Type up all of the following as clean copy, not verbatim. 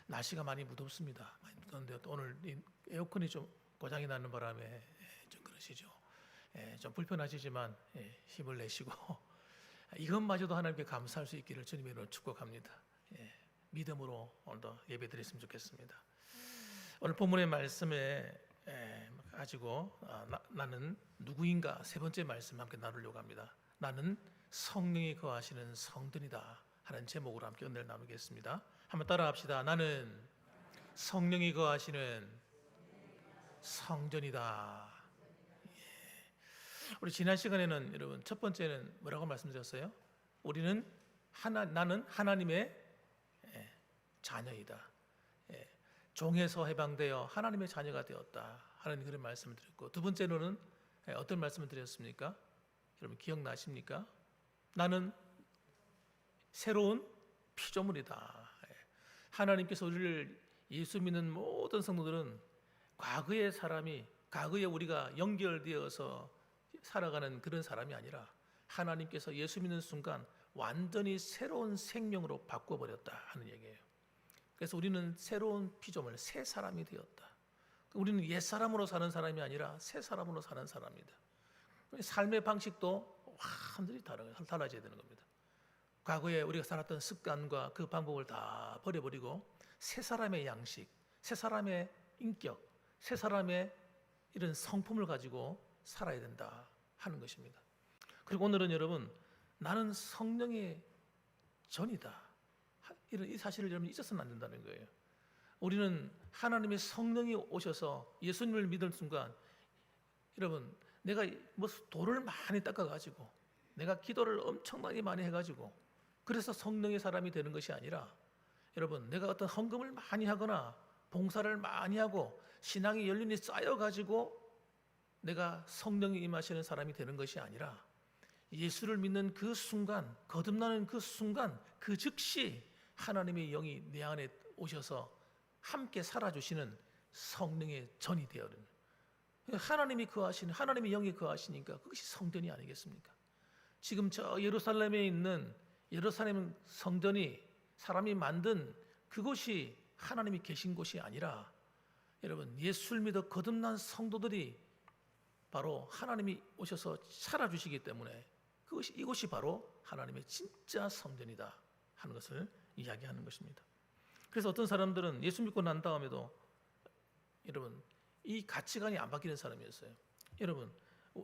날씨가 많이 무덥습니다. 많이 무던데 오늘 에어컨이 좀 고장이 나는 바람에 좀 그러시죠. 좀 불편하시지만 힘을 내시고 이것마저도 하나님께 감사할 수 있기를 주님의 이름으로 축복합니다. 믿음으로 오늘도 예배드렸으면 좋겠습니다. 오늘 본문의 말씀에 가지고 나는 누구인가 세 번째 말씀 함께 나누려고 합니다. 나는 성령이 거하시는 성전이다 하는 제목으로 함께 은혜를 나누겠습니다. 한번 따라합시다. 나는 성령이 거하시는 성전이다. 우리 지난 시간에는 여러분 첫 번째는 뭐라고 말씀드렸어요? 나는 하나님의 자녀이다. 종에서 해방되어 하나님의 자녀가 되었다 하는 그런 말씀을 드렸고, 두 번째로는 어떤 말씀을 드렸습니까? 여러분 기억나십니까? 나는 새로운 피조물이다. 하나님께서 우리를 예수 믿는 모든 성도들은 과거에 우리가 연결되어서 살아가는 그런 사람이 아니라 하나님께서 예수 믿는 순간 완전히 새로운 생명으로 바꿔버렸다 하는 얘기예요. 그래서 우리는 새로운 피조물, 새 사람이 되었다. 우리는 옛 사람으로 사는 사람이 아니라 새 사람으로 사는 사람이다. 삶의 방식도 완전히 달라져야 되는 겁니다. 과거에 우리가 살았던 습관과 그 방법을 다 버려버리고 새 사람의 양식, 새 사람의 인격, 새 사람의 이런 성품을 가지고 살아야 된다 하는 것입니다. 그리고 오늘은 여러분, 나는 성령의 전이다, 이런 이 사실을 여러분 잊어서는 안 된다는 거예요. 우리는 하나님의 성령이 오셔서 예수님을 믿는 순간, 여러분 내가 뭐 돌을 많이 닦아가지고 내가 기도를 엄청나게 많이 해가지고 그래서 성령의 사람이 되는 것이 아니라, 여러분 내가 어떤 헌금을 많이 하거나 봉사를 많이 하고 신앙의 연륜이 쌓여가지고 내가 성령이 임하시는 사람이 되는 것이 아니라, 예수를 믿는 그 순간, 거듭나는 그 순간, 그 즉시 하나님의 영이 내 안에 오셔서 함께 살아주시는 성령의 전이 되어는, 하나님의 영이 거하시니까 그것이 성전이 아니겠습니까? 지금 저 예루살렘에 있는 예루살렘 성전이 사람이 만든 그곳이 하나님이 계신 곳이 아니라, 여러분 예수를 믿어 거듭난 성도들이 바로 하나님이 오셔서 살아주시기 때문에 이곳이 바로 하나님의 진짜 성전이다 하는 것을 이야기하는 것입니다. 그래서 어떤 사람들은 예수 믿고 난 다음에도 여러분 이 가치관이 안 바뀌는 사람이었어요. 여러분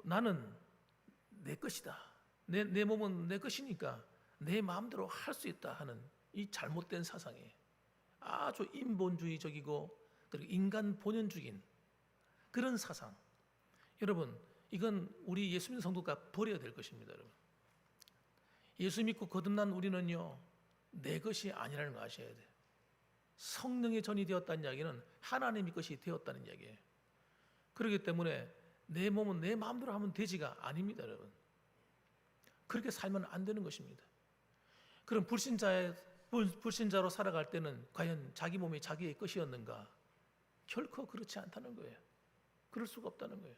나는 내 것이다, 내 몸은 내 것이니까 내 마음대로 할 수 있다 하는 이 잘못된 사상이 아주 인본주의적이고 그리고 인간 본연적인 그런 사상, 여러분 이건 우리 예수 믿는 성도가 버려야 될 것입니다. 여러분 예수 믿고 거듭난 우리는요 내 것이 아니라는 거 아셔야 돼요. 성령의 전이 되었다는 이야기는 하나님의 것이 되었다는 이야기예요. 그렇기 때문에 내 몸은 내 마음대로 하면 되지가 아닙니다. 여러분 그렇게 살면 안 되는 것입니다. 그럼 불신자로 살아갈 때는 과연 자기 몸이 자기의 것이었는가? 결코 그렇지 않다는 거예요. 그럴 수가 없다는 거예요.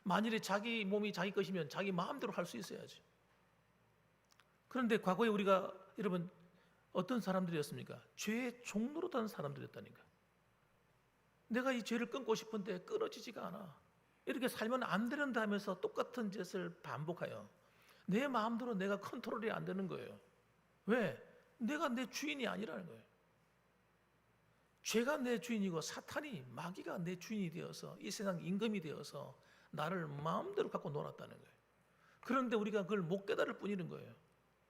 만일에 자기 몸이 자기 것이면 자기 마음대로 할 수 있어야죠. 그런데 과거에 우리가 여러분 어떤 사람들이었습니까? 죄의 종노릇하는 사람들이었다니까. 내가 이 죄를 끊고 싶은데 끊어지지가 않아. 이렇게 살면 안 되는데 하면서 똑같은 짓을 반복해요. 내 마음대로 내가 컨트롤이 안 되는 거예요. 왜? 내가 내 주인이 아니라는 거예요. 죄가 내 주인이고 사탄이, 마귀가 내 주인이 되어서 이 세상 임금이 되어서 나를 마음대로 갖고 놀았다는 거예요. 그런데 우리가 그걸 못 깨달을 뿐이는 거예요.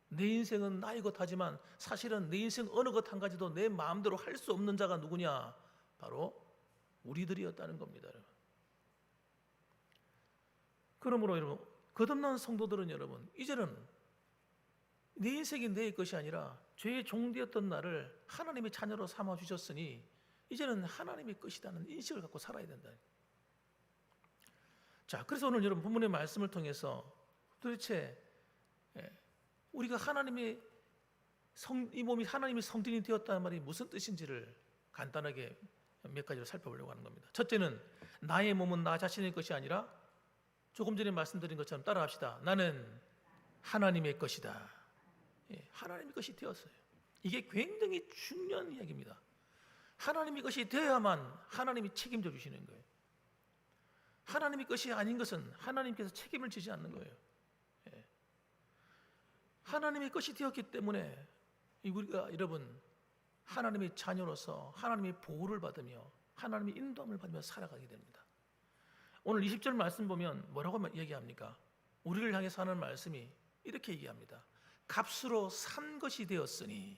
내 인생은 나의 것 하지만 사실은 내 인생 어느 것 한 가지도 내 마음대로 할 수 없는 자가 누구냐? 바로 우리들이었다는 겁니다. 여러분. 그러므로 여러분 거듭난 성도들은 여러분 이제는 내 인생이 내 것이 아니라 죄의 종되었던 나를 하나님의 자녀로 삼아주셨으니 이제는 하나님의 것이라는 인식을 갖고 살아야 된다. 자, 그래서 오늘 여러분 본문의 말씀을 통해서 도대체 우리가 이 몸이 하나님의 성전이 되었다는 말이 무슨 뜻인지를 간단하게 몇 가지로 살펴보려고 하는 겁니다. 첫째는 나의 몸은 나 자신의 것이 아니라, 조금 전에 말씀드린 것처럼 따라합시다. 나는 하나님의 것이다. 하나님의 것이 되었어요. 이게 굉장히 중요한 이야기입니다. 하나님의 것이 되어야만 하나님이 책임져 주시는 거예요. 하나님의 것이 아닌 것은 하나님께서 책임을 지지 않는 거예요. 예. 하나님의 것이 되었기 때문에 우리가 여러분 하나님의 자녀로서 하나님의 보호를 받으며 하나님의 인도함을 받으며 살아가게 됩니다. 오늘 20절 말씀 보면 뭐라고 얘기합니까? 우리를 향해서 하는 말씀이 이렇게 얘기합니다. 값으로 산 것이 되었으니.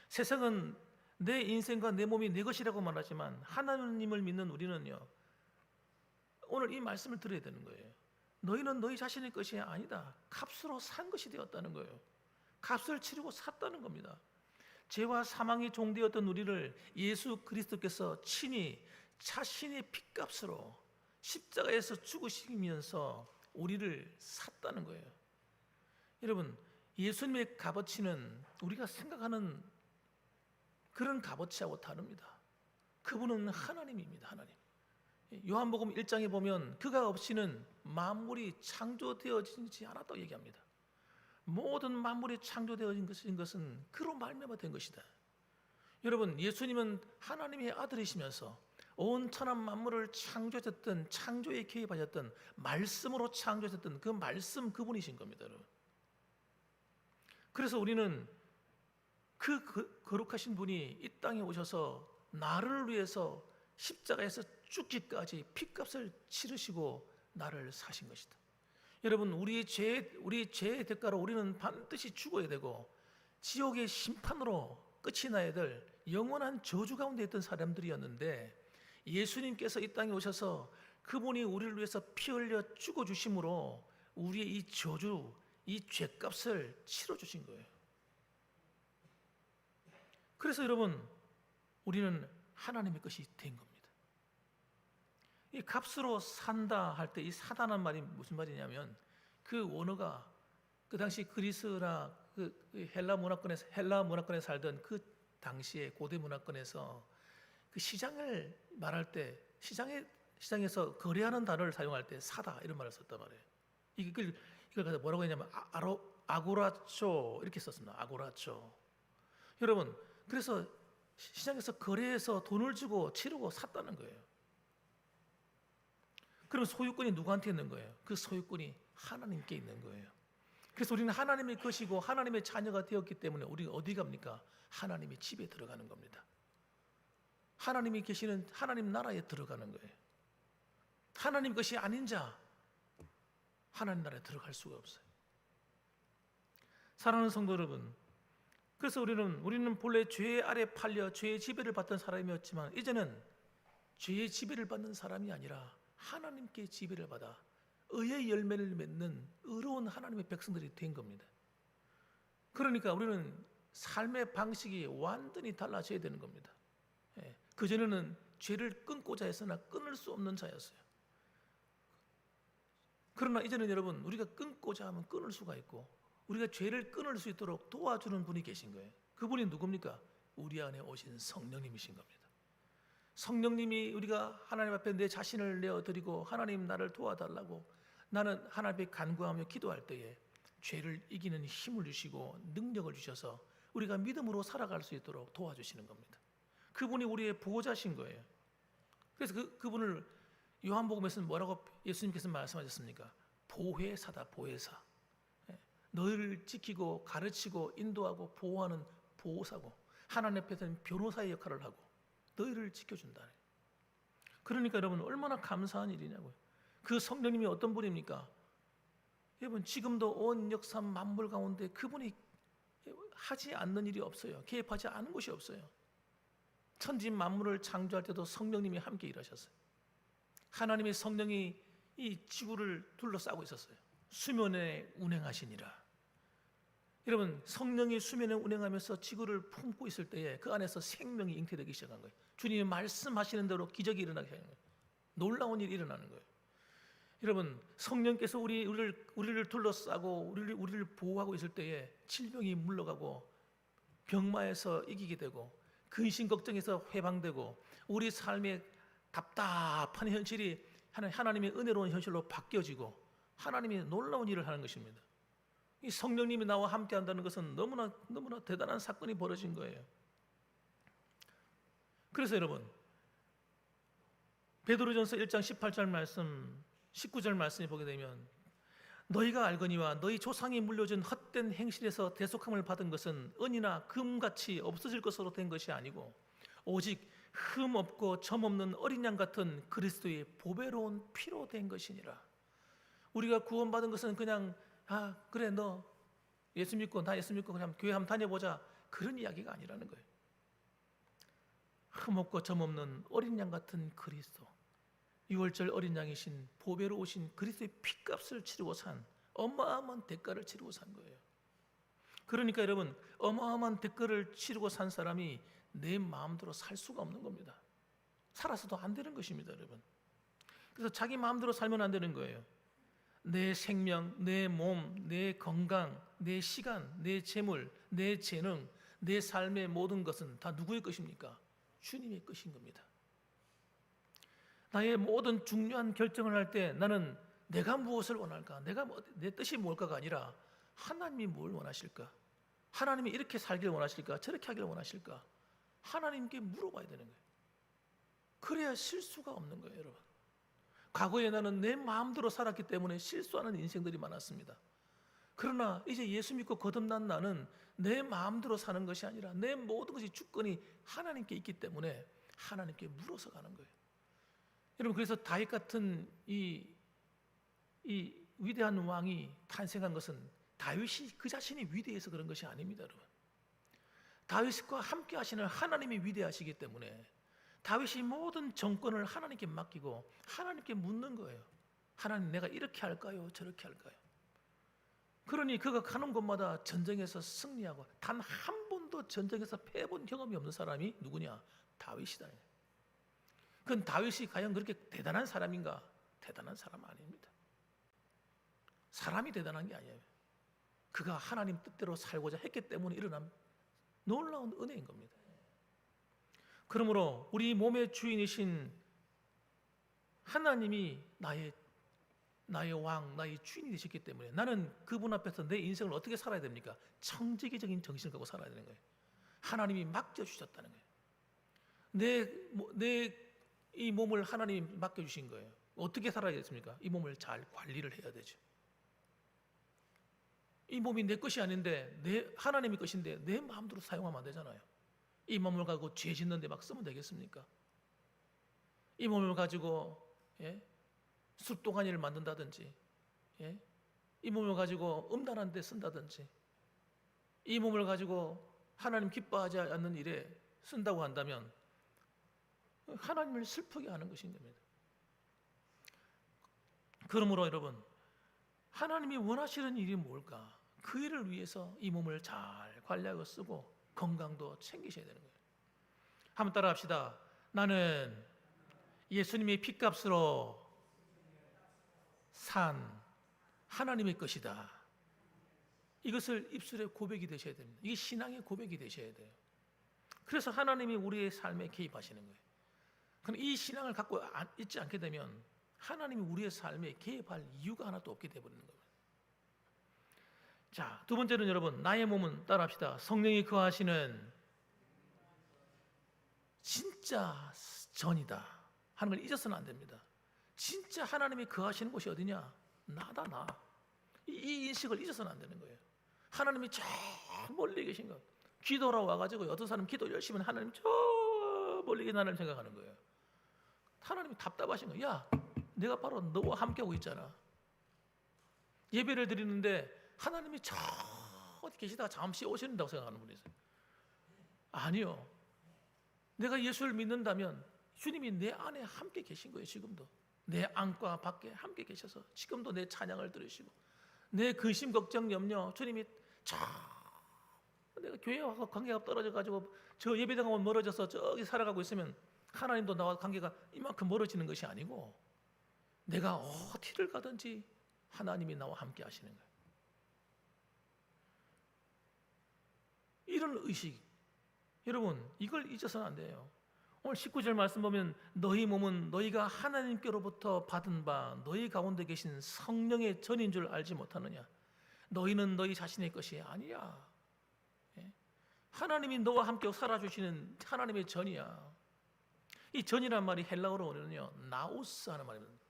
세상은 내 인생과 내 몸이 내 것이라고 말하지만 하나님을 믿는 우리는요, 오늘 이 말씀을 들어야 되는 거예요. 너희는 너희 자신의 것이 아니다. 값으로 산 것이 되었다는 거예요. 값을 치르고 샀다는 겁니다. 죄와 사망이 종되었던 우리를 예수 그리스도께서 친히 자신의 핏값으로 십자가에서 죽으시면서 우리를 샀다는 거예요. 여러분, 예수님의 값어치는 우리가 생각하는 그런 값어치하고 다릅니다. 그분은 하나님입니다. 하나님. 요한복음 1장에 보면 그가 없이는 만물이 창조되어지지 않았다고 얘기합니다. 모든 만물이 창조되어진 것은 그로 말미암아 된 것이다. 여러분, 예수님은 하나님의 아들이시면서 온 천한 만물을 창조하셨던, 창조에 개입하셨던, 말씀으로 창조하셨던 그 말씀 그분이신 겁니다. 여러분. 그래서 우리는 그 거룩하신 분이 이 땅에 오셔서 나를 위해서 십자가에서 죽기까지 핏값을 치르시고 나를 사신 것이다. 여러분, 우리 죄의 대가로 우리는 반드시 죽어야 되고 지옥의 심판으로 끝이 나야 될 영원한 저주 가운데 있던 사람들이었는데, 예수님께서 이 땅에 오셔서 그분이 우리를 위해서 피 흘려 죽어 주심으로 우리의 이 저주, 이 죄값을 치러 주신 거예요. 그래서 여러분, 우리는 하나님의 것이 된 겁니다. 이 값으로 산다 할 때 이 사다는 말이 무슨 말이냐면, 그 원어가 그 당시 그리스나 그 헬라 문화권에 살던 그 당시의 고대 문화권에서 그 시장을 말할 때 시장에서 거래하는 단어를 사용할 때 사다 이런 말을 썼단 말이에요. 이걸 갖다 뭐라고 했냐면 아고라초 이렇게 썼습니다. 아고라초. 여러분, 그래서 시장에서 거래해서 돈을 주고 치르고 샀다는 거예요. 그럼 소유권이 누구한테 있는 거예요? 그 소유권이 하나님께 있는 거예요. 그래서 우리는 하나님의 것이고 하나님의 자녀가 되었기 때문에 우리가 어디 갑니까? 하나님의 집에 들어가는 겁니다. 하나님이 계시는 하나님 나라에 들어가는 거예요. 하나님 것이 아닌 자, 하나님 나라에 들어갈 수가 없어요. 사랑하는 성도 여러분, 그래서 우리는 본래 죄 아래 팔려 죄의 지배를 받던 사람이었지만 이제는 죄의 지배를 받는 사람이 아니라 하나님께 지배를 받아 의의 열매를 맺는 의로운 하나님의 백성들이 된 겁니다. 그러니까 우리는 삶의 방식이 완전히 달라져야 되는 겁니다. 그전에는 죄를 끊고자 했으나 끊을 수 없는 자였어요. 그러나 이제는 여러분, 우리가 끊고자 하면 끊을 수가 있고 우리가 죄를 끊을 수 있도록 도와주는 분이 계신 거예요. 그분이 누굽니까? 우리 안에 오신 성령님이신 겁니다. 성령님이 우리가 하나님 앞에 내 자신을 내어드리고 하나님 나를 도와달라고 나는 하나님 앞에 간구하며 기도할 때에 죄를 이기는 힘을 주시고 능력을 주셔서 우리가 믿음으로 살아갈 수 있도록 도와주시는 겁니다. 그분이 우리의 보호자신 거예요. 그래서 그분을 요한복음에서는 뭐라고 예수님께서 말씀하셨습니까? 보혜사다, 보혜사. 너희를 지키고 가르치고 인도하고 보호하는 보호사고 하나님 앞에서는 변호사의 역할을 하고 너희를 지켜준다. 그러니까 여러분, 얼마나 감사한 일이냐고요. 그 성령님이 어떤 분입니까? 여러분, 지금도 온 역사 만물 가운데 그분이 하지 않는 일이 없어요. 개입하지 않은 것이 없어요. 천지 만물을 창조할 때도 성령님이 함께 일하셨어요. 하나님의 성령이 이 지구를 둘러싸고 있었어요. 수면에 운행하시니라. 여러분, 성령이 수면에 운행하면서 지구를 품고 있을 때에 그 안에서 생명이 잉태되기 시작한 거예요. 주님이 말씀하시는 대로 기적이 일어나게 하는 거예요. 놀라운 일이 일어나는 거예요. 여러분, 성령께서 우리를 둘러싸고 우리를 보호하고 있을 때에 질병이 물러가고 병마에서 이기게 되고 근심 걱정에서 해방되고 우리 삶의 답답한 현실이 하나님의 은혜로운 현실로 바뀌어지고 하나님이 놀라운 일을 하는 것입니다. 이 성령님이 나와 함께 한다는 것은 너무나 대단한 사건이 벌어진 거예요. 그래서 여러분, 베드로전서 1장 18절 말씀, 19절 말씀에 보게 되면 너희가 알거니와 너희 조상이 물려준 헛된 행실에서 대속함을 받은 것은 은이나 금같이 없어질 것으로 된 것이 아니고 오직 흠 없고 점 없는 어린 양 같은 그리스도의 보배로운 피로 된 것이니라. 우리가 구원받은 것은 그냥 그래 너 예수 믿고 나 예수 믿고 그냥 교회 한번 다녀보자, 그런 이야기가 아니라는 거예요. 흠 없고 점 없는 어린 양 같은 그리스도, 유월절 어린 양이신 보배로 오신 그리스도의 피값을 치르고 산, 어마어마한 대가를 치르고 산 거예요. 그러니까 여러분, 어마어마한 대가를 치르고 산 사람이 내 마음대로 살 수가 없는 겁니다. 살아서도 안 되는 것입니다, 여러분. 그래서 자기 마음대로 살면 안 되는 거예요. 내 생명, 내 몸, 내 건강, 내 시간, 내 재물, 내 재능, 내 삶의 모든 것은 다 누구의 것입니까? 주님의 것인 겁니다. 나의 모든 중요한 결정을 할 때 나는 내가 무엇을 원할까? 내 뜻이 뭘까가 아니라 하나님이 뭘 원하실까? 하나님이 이렇게 살기를 원하실까? 저렇게 하기를 원하실까? 하나님께 물어봐야 되는 거예요. 그래야 실수가 없는 거예요, 여러분. 과거에 나는 내 마음대로 살았기 때문에 실수하는 인생들이 많았습니다. 그러나 이제 예수 믿고 거듭난 나는 내 마음대로 사는 것이 아니라 내 모든 것이 주권이 하나님께 있기 때문에 하나님께 물어서 가는 거예요. 여러분, 그래서 다윗 같은 이 위대한 왕이 탄생한 것은 다윗이 그 자신이 위대해서 그런 것이 아닙니다, 여러분. 다윗과 함께 하시는 하나님이 위대하시기 때문에 다윗이 모든 정권을 하나님께 맡기고 하나님께 묻는 거예요. 하나님, 내가 이렇게 할까요? 저렇게 할까요? 그러니 그가 가는 곳마다 전쟁에서 승리하고 단 한 번도 전쟁에서 패본 경험이 없는 사람이 누구냐? 다윗이다. 그건 다윗이 과연 그렇게 대단한 사람인가? 대단한 사람 아닙니다. 사람이 대단한 게 아니에요. 그가 하나님 뜻대로 살고자 했기 때문에 일어난 놀라운 은혜인 겁니다. 그러므로 우리 몸의 주인이신 하나님이 나의 왕, 나의 주인이 되셨기 때문에 나는 그분 앞에서 내 인생을 어떻게 살아야 됩니까? 청지기적인 정신을 갖고 살아야 되는 거예요. 하나님이 맡겨주셨다는 거예요. 내 이 몸을 하나님이 맡겨주신 거예요. 어떻게 살아야겠습니까? 이 몸을 잘 관리를 해야 되죠. 이 몸이 내 것이 아닌데 하나님의 것인데 내 마음대로 사용하면 안 되잖아요. 이 몸을 가지고 죄 짓는 데 막 쓰면 되겠습니까? 이 몸을 가지고 숫동아니를 만든다든지, 이 몸을 가지고 음란한 데 쓴다든지, 이 몸을 가지고 하나님 기뻐하지 않는 일에 쓴다고 한다면 하나님을 슬프게 하는 것인 겁니다. 그러므로 여러분, 하나님이 원하시는 일이 뭘까? 그 일을 위해서 이 몸을 잘 관리하고 쓰고 건강도 챙기셔야 되는 거예요. 한번 따라 합시다. 나는 예수님의 피값으로 산 하나님의 것이다. 이것을 입술의 고백이 되셔야 됩니다. 이게 신앙의 고백이 되셔야 돼요. 그래서 하나님이 우리의 삶에 개입하시는 거예요. 그럼 이 신앙을 갖고 있지 않게 되면 하나님이 우리의 삶에 개입할 이유가 하나도 없게 되어버리는 겁니다. 자, 두 번째는 여러분, 나의 몸은 따라합시다. 성령이 거하시는 진짜 전이다 하는 걸 잊어서는 안 됩니다. 진짜 하나님이 거하시는 곳이 어디냐? 나다, 나. 이 인식을 잊어서는 안 되는 거예요. 하나님이 저 멀리 계신 것. 기도하러 와가지고 어떤 사람 기도 열심히 하면 하나님 저 멀리 계신 하나님 생각하는 거예요. 하나님이 답답하신 거예요. 야, 내가 바로 너와 함께하고 있잖아. 예배를 드리는데 하나님이 저 어디 계시다가 잠시 오신다고 생각하는 분이 있어요. 아니요. 내가 예수를 믿는다면 주님이 내 안에 함께 계신 거예요. 지금도 내 안과 밖에 함께 계셔서 지금도 내 찬양을 들으시고 내 근심 걱정 염려 주님이 내가 교회에 와서 관계가 떨어져가지고 저 예배당하고 멀어져서 저기 살아가고 있으면 하나님도 나와 관계가 이만큼 멀어지는 것이 아니고 내가 어디를 가든지 하나님이 나와 함께 하시는 거예요. 이런 의식, 여러분 이걸 잊어서는 안 돼요. 오늘 19절 말씀 보면 너희 몸은 너희가 하나님께로부터 받은 바 너희 가운데 계신 성령의 전인 줄 알지 못하느냐. 너희는 너희 자신의 것이 아니야. 하나님이 너와 함께 살아주시는 하나님의 전이야. 이 전이란 말이 헬라어로는요 나우스 하는 말입니다.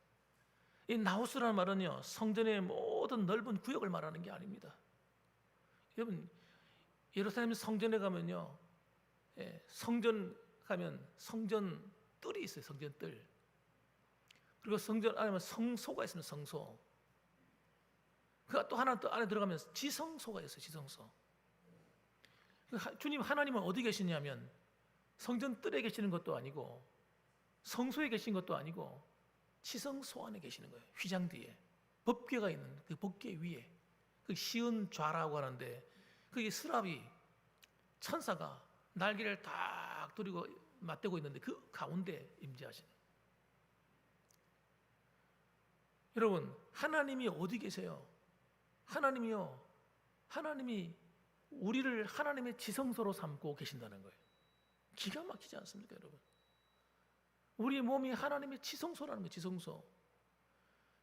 이 나우스라는 말은요 성전의 모든 넓은 구역을 말하는 게 아닙니다. 여러분 예루살렘 성전에 가면요, 성전 가면 성전 뜰이 있어요. 성전 뜰. 그리고 성전 안에 성소가 있습니다. 성소. 그 또 하나 또 안에 들어가면 지성소가 있어요. 지성소. 주님 하나님은 어디 계시냐면 성전 뜰에 계시는 것도 아니고 성소에 계신 것도 아니고 지성소 안에 계시는 거예요. 휘장 뒤에 법궤가 있는 그 법궤 위에 그 시은 좌라고 하는데 그게 스랍이 천사가 날개를 딱 두르고 맞대고 있는데 그 가운데 임재하시는. 여러분 하나님이 어디 계세요? 하나님이요, 하나님이 우리를 하나님의 지성소로 삼고 계신다는 거예요. 기가 막히지 않습니까, 여러분? 우리 몸이 하나님의 지성소라는 거예요. 지성소.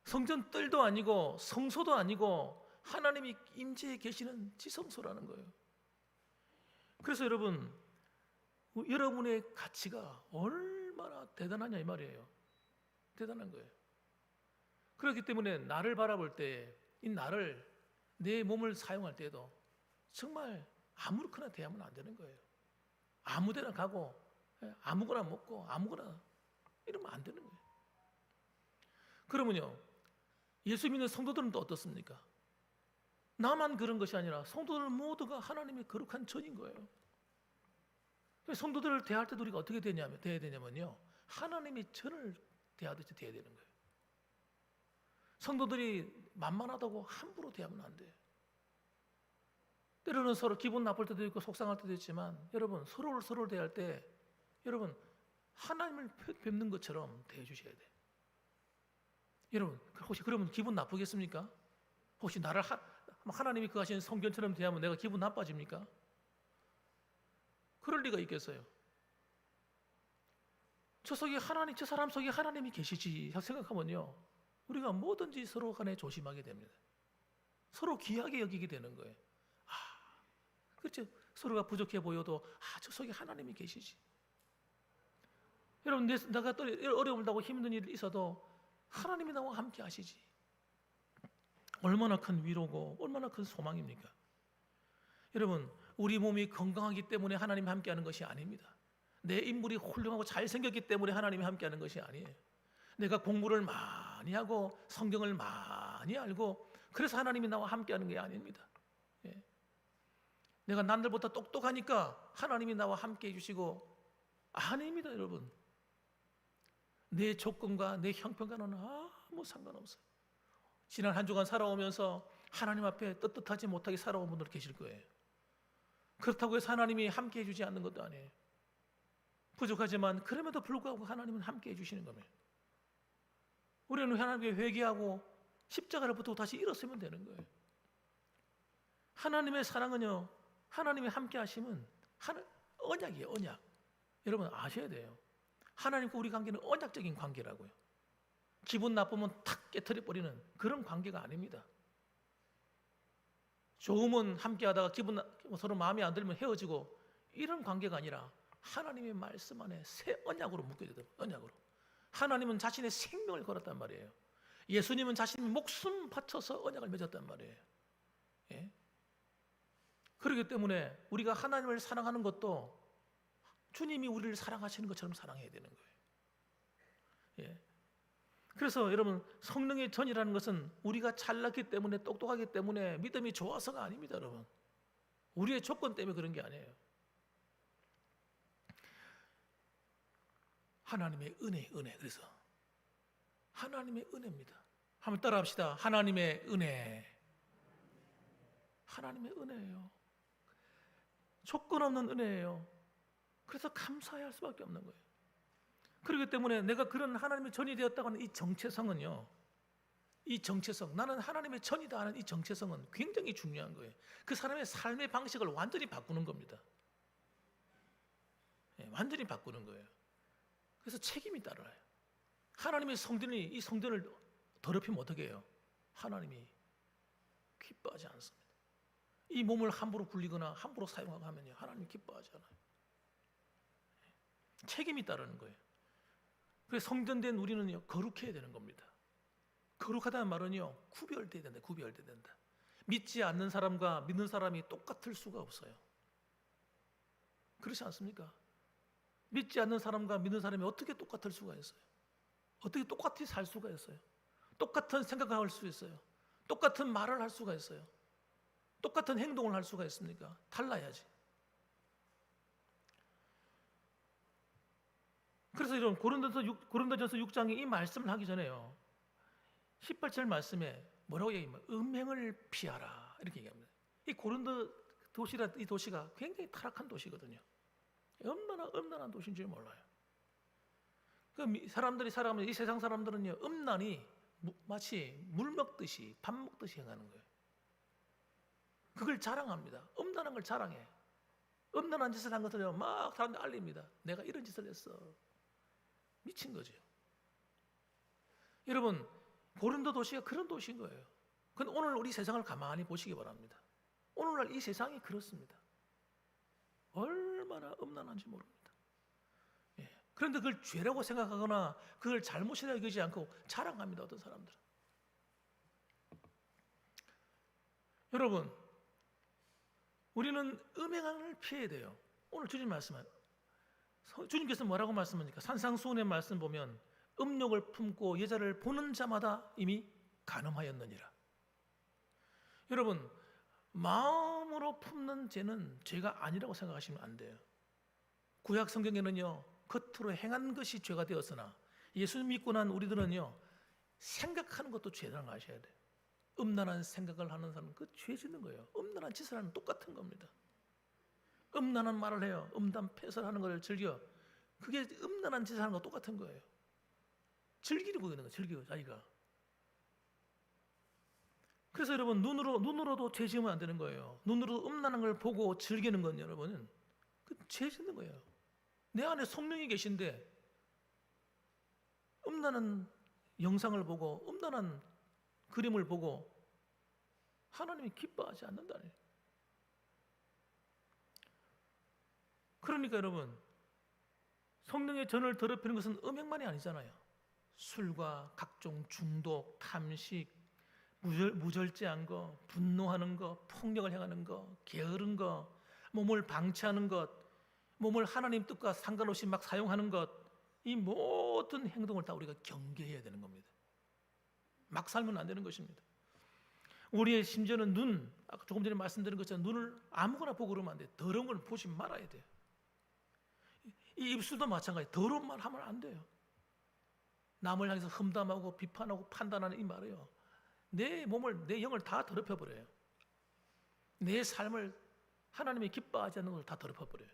성전 뜰도 아니고 성소도 아니고 하나님이 임재해 계시는 지성소라는 거예요. 그래서 여러분, 여러분의 가치가 얼마나 대단하냐 이 말이에요. 대단한 거예요. 그렇기 때문에 나를 바라볼 때 이 나를 내 몸을 사용할 때도 정말 아무렇거나 대하면 안 되는 거예요. 아무데나 가고 아무거나 먹고 아무거나 이러면 안 되는 거예요. 그러면요 예수 믿는 성도들은 또 어떻습니까? 나만 그런 것이 아니라 성도들 모두가 하나님의 거룩한 전인 거예요. 성도들을 대할 때도 우리가 어떻게 대해야 되냐면요 하나님의 전을 대하듯이 대해야 되는 거예요. 성도들이 만만하다고 함부로 대하면 안 돼요. 때로는 서로 기분 나쁠 때도 있고 속상할 때도 있지만 여러분 서로를 대할 때 여러분 하나님을 뵙는 것처럼 대해 주셔야 돼요. 여러분 혹시 그러면 기분 나쁘겠습니까? 혹시 나를 하나님이 그 하신 성전처럼 대하면 내가 기분 나빠집니까? 그럴 리가 있겠어요? 저 사람 속에 하나님이 계시지 생각하면요 우리가 뭐든지 서로 간에 조심하게 됩니다. 서로 귀하게 여기게 되는 거예요. 그렇죠. 서로가 부족해 보여도 저 속에 하나님이 계시지. 여러분 내가 또 어려움을 당하고 힘든 일이 있어도 하나님이 나와 함께 하시지. 얼마나 큰 위로고 얼마나 큰 소망입니까? 여러분 우리 몸이 건강하기 때문에 하나님이 함께하는 것이 아닙니다. 내 인물이 훌륭하고 잘생겼기 때문에 하나님이 함께하는 것이 아니에요. 내가 공부를 많이 하고 성경을 많이 알고 그래서 하나님이 나와 함께하는 게 아닙니다. 내가 남들보다 똑똑하니까 하나님이 나와 함께해 주시고 아닙니다. 여러분 내 조건과 내 형편과는 아무 상관없어요. 지난 한 주간 살아오면서 하나님 앞에 떳떳하지 못하게 살아온 분들 계실 거예요. 그렇다고 해서 하나님이 함께해 주지 않는 것도 아니에요. 부족하지만 그럼에도 불구하고 하나님은 함께해 주시는 겁니다. 우리는 하나님께 회개하고 십자가를 붙들고 다시 일어서면 되는 거예요. 하나님의 사랑은요 하나님이 함께 하시면 언약이에요. 언약. 여러분 아셔야 돼요. 하나님과 우리 관계는 언약적인 관계라고요. 기분 나쁘면 탁 깨트려버리는 그런 관계가 아닙니다. 좋으면 함께 하다가 서로 마음에 안 들면 헤어지고 이런 관계가 아니라 하나님의 말씀 안에 새 언약으로 묶여야 돼요. 언약으로. 하나님은 자신의 생명을 걸었단 말이에요. 예수님은 자신의 목숨 바쳐서 언약을 맺었단 말이에요. 예? 그렇기 때문에 우리가 하나님을 사랑하는 것도 주님이 우리를 사랑하시는 것처럼 사랑해야 되는 거예요. 예. 그래서 여러분 성령의 전이라는 것은 우리가 잘났기 때문에 똑똑하기 때문에 믿음이 좋아서가 아닙니다. 여러분 우리의 조건 때문에 그런 게 아니에요. 하나님의 은혜. 그래서 하나님의 은혜입니다. 한번 따라합시다. 하나님의 은혜. 하나님의 은혜예요. 조건 없는 은혜예요. 그래서 감사해야 할 수밖에 없는 거예요. 그렇기 때문에 내가 그런 하나님의 전이 되었다고 하는 이 정체성은요, 이 정체성, 나는 하나님의 전이다 하는 이 정체성은 굉장히 중요한 거예요. 그 사람의 삶의 방식을 완전히 바꾸는 겁니다. 완전히 바꾸는 거예요. 그래서 책임이 따라요. 하나님의 성전이 이 성전을 더럽히면 어떻게 해요? 하나님이 기뻐하지 않습니다. 이 몸을 함부로 굴리거나 함부로 사용하고 하면요 하나님 기뻐하지 않아요. 책임이 따르는 거예요. 그래서 성전된 우리는요, 거룩해야 되는 겁니다. 거룩하다는 말은요, 구별돼야 된다. 구별돼야 된다. 믿지 않는 사람과 믿는 사람이 똑같을 수가 없어요. 그렇지 않습니까? 믿지 않는 사람과 믿는 사람이 어떻게 똑같을 수가 있어요? 어떻게 똑같이 살 수가 있어요? 똑같은 생각을 할 수 있어요? 똑같은 말을 할 수가 있어요? 똑같은 행동을 할 수가 있습니까? 달라야지. 그래서 이런 고린도전서 6장에 이 말씀을 하기 전에요, 18절 말씀에 뭐라고 얘기하면 음행을 피하라 이렇게 얘기합니다. 이 고린도 이 도시가 굉장히 타락한 도시거든요. 얼마나 음란한 도시인지 몰라요. 그 사람들이 살아가면 이 세상 사람들은요, 음란이 마치 물 먹듯이 밥 먹듯이 행하는 거예요. 그걸 자랑합니다. 음란한 걸 자랑해. 음란한 짓을 한 것을 막 사람들 알립니다. 내가 이런 짓을 했어. 미친 거죠. 여러분, 고린도 도시가 그런 도시인 거예요. 근데 오늘 우리 세상을 가만히 보시기 바랍니다. 오늘날 이 세상이 그렇습니다. 얼마나 음란한지 모릅니다. 예. 그런데 그걸 죄라고 생각하거나 그걸 잘못이라고 여기지 않고 자랑합니다. 어떤 사람들은. 여러분, 우리는 음행을 피해야 돼요. 오늘 주님께서 뭐라고 말씀하십니까? 산상수훈의 말씀 보면 음욕을 품고 여자를 보는 자마다 이미 간음하였느니라. 여러분, 마음으로 품는 죄는 죄가 아니라고 생각하시면 안 돼요. 구약 성경에는요, 겉으로 행한 것이 죄가 되었으나 예수 믿고 난 우리들은요, 생각하는 것도 죄라는 걸 아셔야 돼요. 음란한 생각을 하는 사람은 그 죄 짓는 거예요. 음란한 짓을 하는 똑같은 겁니다. 음란한 말을 해요. 음담 패설하는 것을 즐겨. 그게 음란한 짓을 하는 거 똑같은 거예요. 즐기려고 그러는 거예요. 즐겨 자기가. 그래서 여러분, 눈으로도 죄 지으면 안 되는 거예요. 눈으로 음란한 걸 보고 즐기는 건 여러분은 그 죄 짓는 거예요. 내 안에 성령이 계신데 음란한 영상을 보고 음란한 그림을 보고 하나님이 기뻐하지 않는다니. 그러니까 여러분, 성령의 전을 더럽히는 것은 음행만이 아니잖아요. 술과 각종 중독, 탐식, 무절제한 거, 분노하는 거, 폭력을 행하는 거, 게으른 거, 몸을 방치하는 것, 몸을 하나님 뜻과 상관없이 막 사용하는 것, 이 모든 행동을 다 우리가 경계해야 되는 겁니다. 막 살면 안 되는 것입니다. 우리의 심지어는 아까 조금 전에 말씀드린 것처럼 눈을 아무거나 보고 그러면 안 돼요. 더러운 걸 보지 말아야 돼요. 이 입술도 마찬가지. 더러운 말 하면 안 돼요. 남을 향해서 험담하고 비판하고 판단하는 이 말이요, 내 몸을, 내 영을 다 더럽혀버려요. 내 삶을 하나님이 기뻐하지 않는 것을 다 더럽혀버려요.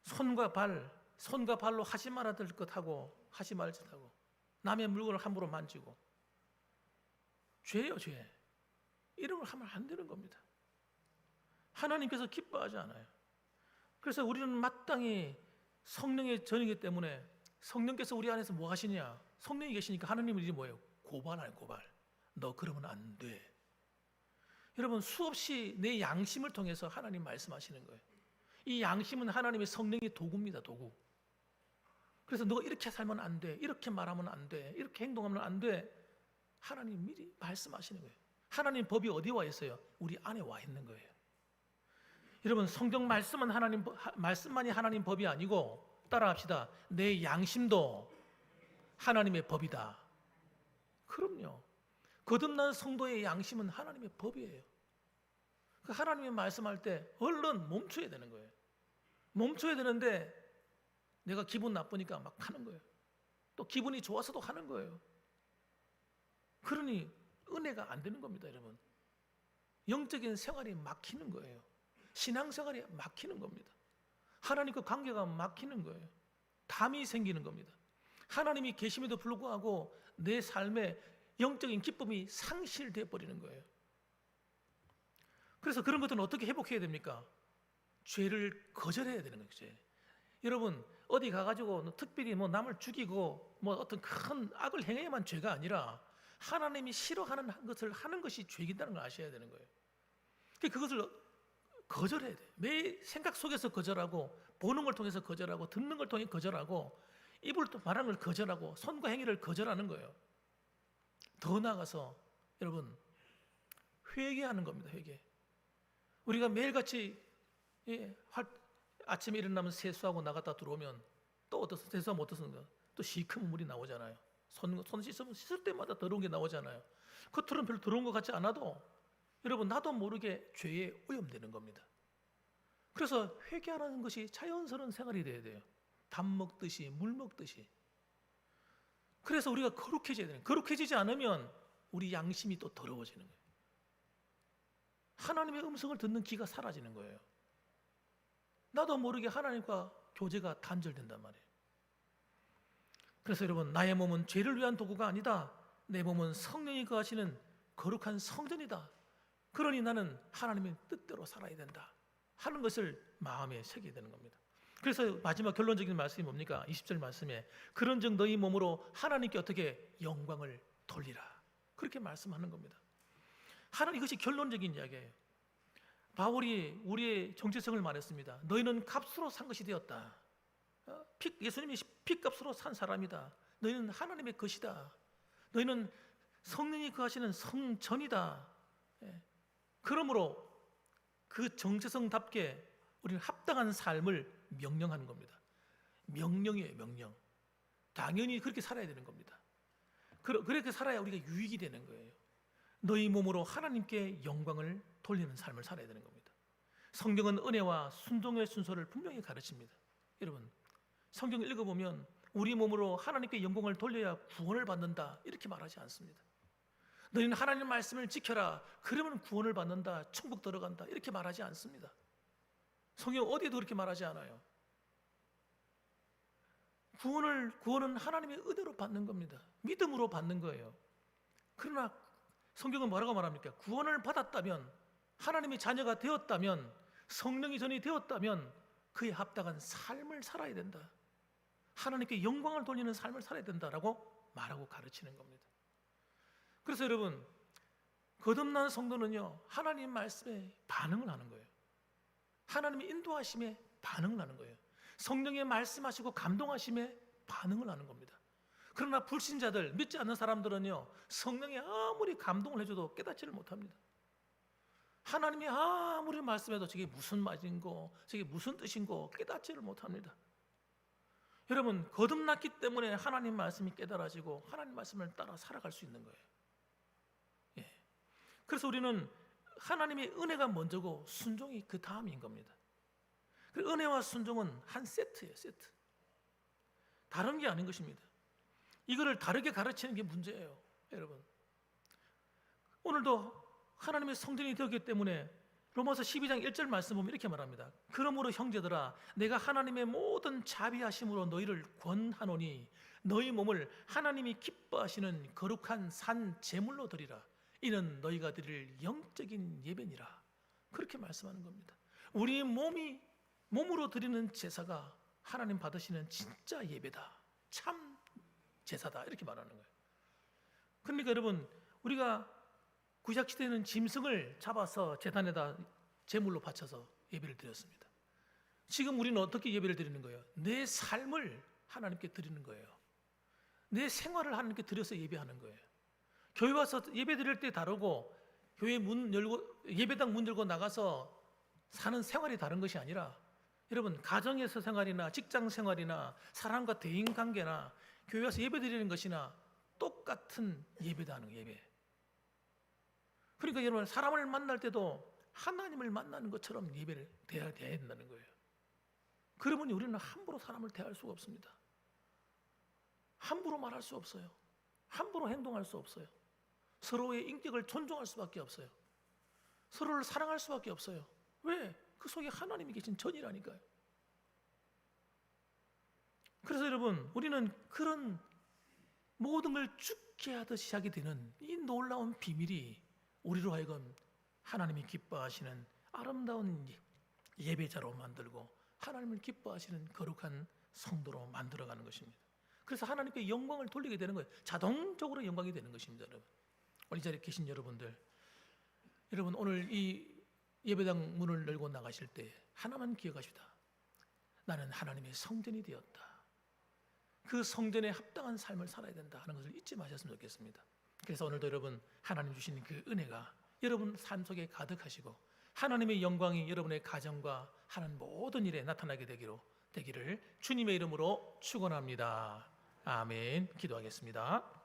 손과 발로 하지 말아야 될 것 하고 하지 말 짓 하고 남의 물건을 함부로 만지고 죄예요, 죄. 이런 걸 하면 안 되는 겁니다. 하나님께서 기뻐하지 않아요. 그래서 우리는 마땅히 성령의 전이기 때문에 성령께서 우리 안에서 뭐 하시냐? 성령이 계시니까 하나님은 이제 뭐예요? 고발하는 고발. 너 그러면 안 돼. 여러분, 수없이 내 양심을 통해서 하나님 말씀하시는 거예요. 이 양심은 하나님의 성령의 도구입니다, 도구. 그래서 너가 이렇게 살면 안 돼, 이렇게 말하면 안 돼, 이렇게 행동하면 안 돼. 하나님 미리 말씀하시는 거예요. 하나님 법이 어디 와 있어요? 우리 안에 와 있는 거예요. 여러분, 성경 말씀만이 하나님 법이 아니고, 따라합시다. 내 양심도 하나님의 법이다. 그럼요. 거듭난 성도의 양심은 하나님의 법이에요. 그 하나님이 말씀할 때 얼른 멈춰야 되는 거예요. 멈춰야 되는데 내가 기분 나쁘니까 막 하는 거예요. 또 기분이 좋아서도 하는 거예요. 그러니 은혜가 안 되는 겁니다, 여러분. 영적인 생활이 막히는 거예요. 신앙생활이 막히는 겁니다. 하나님과 관계가 막히는 거예요. 담이 생기는 겁니다. 하나님이 계심에도 불구하고 내 삶에 영적인 기쁨이 상실되어 버리는 거예요. 그래서 그런 것들은 어떻게 회복해야 됩니까? 죄를 거절해야 되는 거죠. 여러분, 어디 가가지고 특별히 남을 죽이고 어떤 큰 악을 행해야만 죄가 아니라 하나님이 싫어하는 것을 하는 것이 죄이다는 걸 아셔야 되는 거예요. 그것을 거절해야 돼요. 매 생각 속에서 거절하고, 보는 걸 통해서 거절하고, 듣는 걸 통해 거절하고, 입을 또 말하는 걸 거절하고 손과 행위를 거절하는 거예요. 더 나아가서 여러분 회개하는 겁니다. 회개. 우리가 매일같이 아침에 일어나면 세수하고 나갔다 들어오면 또 어떻습니까? 세수하면 어떻습니까? 또 시커먼 물이 나오잖아요. 손 씻으면 씻을 때마다 더러운 게 나오잖아요. 겉으로는 별로 더러운 것 같지 않아도 여러분 나도 모르게 죄에 오염되는 겁니다. 그래서 회개하는 것이 자연스러운 생활이 돼야 돼요. 밥 먹듯이 물 먹듯이. 그래서 우리가 거룩해져야 돼요. 거룩해지지 않으면 우리 양심이 또 더러워지는 거예요. 하나님의 음성을 듣는 귀가 사라지는 거예요. 나도 모르게 하나님과 교제가 단절된단 말이에요. 그래서 여러분 나의 몸은 죄를 위한 도구가 아니다. 내 몸은 성령이 거하시는 거룩한 성전이다. 그러니 나는 하나님의 뜻대로 살아야 된다 하는 것을 마음에 새기게 되는 겁니다. 그래서 마지막 결론적인 말씀이 뭡니까? 20절 말씀에 그런즉 너희 몸으로 하나님께 어떻게 영광을 돌리라 그렇게 말씀하는 겁니다. 이것이 결론적인 이야기예요. 바울이 우리의 정체성을 말했습니다. 너희는 값으로 산 것이 되었다. 예수님이 핏값으로 산 사람이다. 너희는 하나님의 것이다. 너희는 성령이 거하시는 성전이다. 그러므로 그 정체성답게 우리는 합당한 삶을 명령하는 겁니다. 명령이에요, 명령. 당연히 그렇게 살아야 되는 겁니다. 그렇게 살아야 우리가 유익이 되는 거예요. 너희 몸으로 하나님께 영광을 돌리는 삶을 살아야 되는 겁니다. 성경은 은혜와 순종의 순서를 분명히 가르칩니다. 여러분, 성경을 읽어보면 우리 몸으로 하나님께 영광을 돌려야 구원을 받는다 이렇게 말하지 않습니다. 너희는 하나님 말씀을 지켜라 그러면 구원을 받는다 천국 들어간다 이렇게 말하지 않습니다. 성경 어디에도 그렇게 말하지 않아요. 구원은 하나님의 은혜로 받는 겁니다. 믿음으로 받는 거예요. 그러나 성경은 뭐라고 말합니까? 구원을 받았다면 하나님의 자녀가 되었다면 성령이 전이 되었다면 그에 합당한 삶을 살아야 된다. 하나님께 영광을 돌리는 삶을 살아야 된다라고 말하고 가르치는 겁니다. 그래서 여러분 거듭난 성도는요 하나님 말씀에 반응을 하는 거예요. 하나님의 인도하심에 반응을 하는 거예요. 성령의 말씀하시고 감동하심에 반응을 하는 겁니다. 그러나 불신자들, 믿지 않는 사람들은요 성령이 아무리 감동을 해줘도 깨닫지를 못합니다. 하나님이 아무리 말씀해도 저게 무슨 말인고 저게 무슨 뜻인고 깨닫지를 못합니다. 여러분 거듭났기 때문에 하나님 말씀이 깨달아지고 하나님 말씀을 따라 살아갈 수 있는 거예요. 그래서 우리는 하나님의 은혜가 먼저고 순종이 그 다음인 겁니다. 은혜와 순종은 한 세트예요. 세트. 다른 게 아닌 것입니다. 이거를 다르게 가르치는 게 문제예요. 여러분 오늘도 하나님의 성전이 되었기 때문에 로마서 12장 1절 말씀 보면 이렇게 말합니다. 그러므로 형제들아 내가 하나님의 모든 자비하심으로 너희를 권하노니 너희 몸을 하나님이 기뻐하시는 거룩한 산 제물로 드리라. 이는 너희가 드릴 영적인 예배니라. 그렇게 말씀하는 겁니다. 우리 몸으로 드리는 제사가 하나님 받으시는 진짜 예배다. 참 제사다. 이렇게 말하는 거예요. 그러니까 여러분 우리가 구약시대에는 짐승을 잡아서 제단에다 제물로 바쳐서 예배를 드렸습니다. 지금 우리는 어떻게 예배를 드리는 거예요? 내 삶을 하나님께 드리는 거예요. 내 생활을 하나님께 드려서 예배하는 거예요. 교회 와서 예배 드릴 때 다르고 교회 문 열고 예배당 문 열고 나가서 사는 생활이 다른 것이 아니라 여러분 가정에서 생활이나 직장 생활이나 사람과 대인 관계나 교회 와서 예배 드리는 것이나 똑같은 예배다 하는 예배. 그러니까 여러분 사람을 만날 때도 하나님을 만나는 것처럼 예배를 대해야 된다는 거예요. 그러면 우리는 함부로 사람을 대할 수가 없습니다. 함부로 말할 수 없어요. 함부로 행동할 수 없어요. 서로의 인격을 존중할 수밖에 없어요. 서로를 사랑할 수밖에 없어요. 왜? 그 속에 하나님이 계신 전이라니까요. 그래서 여러분 우리는 그런 모든 걸 죽게 하듯이 하게 되는 이 놀라운 비밀이 우리로 하여금 하나님이 기뻐하시는 아름다운 예배자로 만들고 하나님을 기뻐하시는 거룩한 성도로 만들어가는 것입니다. 그래서 하나님께 영광을 돌리게 되는 거예요. 자동적으로 영광이 되는 것입니다. 여러분 오늘 이 자리에 계신 여러분들, 여러분 오늘 이 예배당 문을 열고 나가실 때 하나만 기억하십시다. 나는 하나님의 성전이 되었다. 그 성전에 합당한 삶을 살아야 된다 하는 것을 잊지 마셨으면 좋겠습니다. 그래서 오늘도 여러분 하나님 주신 그 은혜가 여러분 삶 속에 가득하시고 하나님의 영광이 여러분의 가정과 하는 모든 일에 나타나게 되기를 주님의 이름으로 축원합니다. 아멘. 기도하겠습니다.